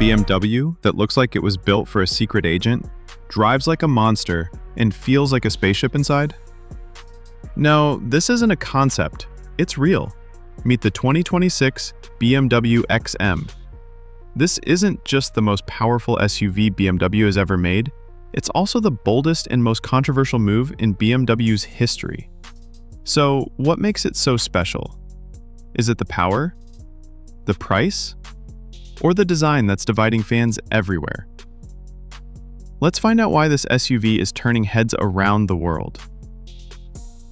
BMW that looks like it was built for a secret agent, drives like a monster, and feels like a spaceship inside? No, this isn't a concept. It's real. Meet the 2026 BMW XM. This isn't just the most powerful SUV BMW has ever made, it's also the boldest and most controversial move in BMW's history. So, what makes it so special? Is it the power? The price? Or the design that's dividing fans everywhere? Let's find out why this SUV is turning heads around the world.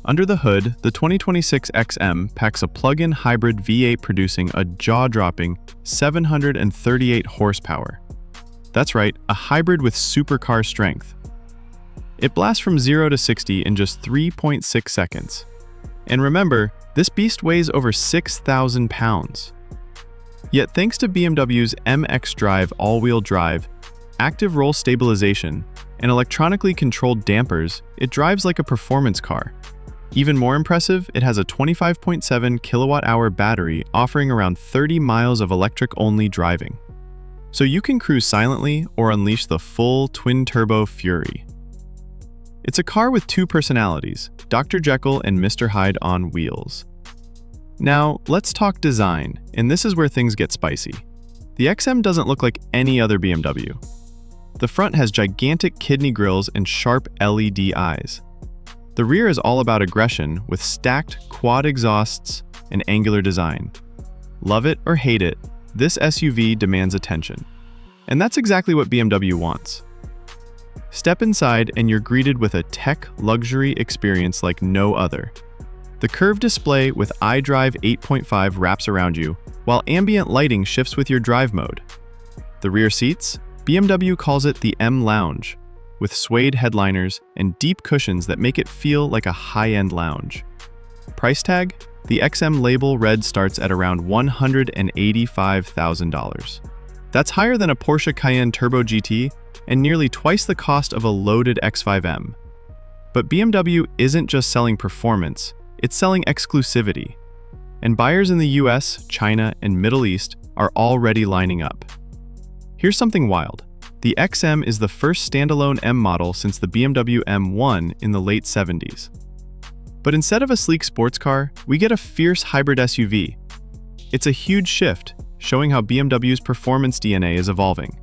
Under the hood, the 2026 XM packs a plug-in hybrid V8 producing a jaw-dropping 738 horsepower. That's right, a hybrid with supercar strength. It blasts from 0 to 60 in just 3.6 seconds. And remember, this beast weighs over 6,000 pounds. Yet thanks to BMW's MX Drive all-wheel drive, active roll stabilization, and electronically controlled dampers, it drives like a performance car. Even more impressive, it has a 25.7 kilowatt-hour battery offering around 30 miles of electric-only driving. So you can cruise silently or unleash the full twin-turbo fury. It's a car with two personalities, Dr. Jekyll and Mr. Hyde on wheels. Now, let's talk design, and this is where things get spicy. The XM doesn't look like any other BMW. The front has gigantic kidney grills and sharp LED eyes. The rear is all about aggression with stacked quad exhausts and angular design. Love it or hate it, this SUV demands attention. And that's exactly what BMW wants. Step inside and you're greeted with a tech luxury experience like no other. The curved display with iDrive 8.5 wraps around you, while ambient lighting shifts with your drive mode. The rear seats, BMW calls it the M Lounge, with suede headliners and deep cushions that make it feel like a high-end lounge. Price tag? The XM label red starts at around $185,000. That's higher than a Porsche Cayenne Turbo GT and nearly twice the cost of a loaded X5M. But BMW isn't just selling performance, it's selling exclusivity. And buyers in the US, China, and Middle East are already lining up. Here's something wild. The XM is the first standalone M model since the BMW M1 in the late 70s. But instead of a sleek sports car, we get a fierce hybrid SUV. It's a huge shift, showing how BMW's performance DNA is evolving.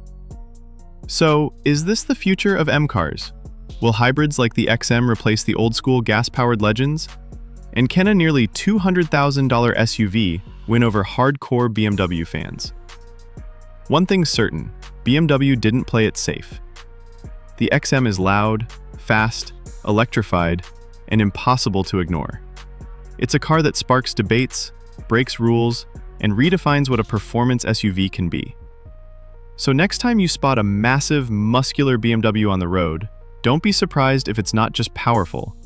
So, is this the future of M cars? Will hybrids like the XM replace the old-school gas-powered legends? And can a nearly $200,000 SUV win over hardcore BMW fans? One thing's certain, BMW didn't play it safe. The XM is loud, fast, electrified, and impossible to ignore. It's a car that sparks debates, breaks rules, and redefines what a performance SUV can be. So next time you spot a massive, muscular BMW on the road, don't be surprised if it's not just powerful,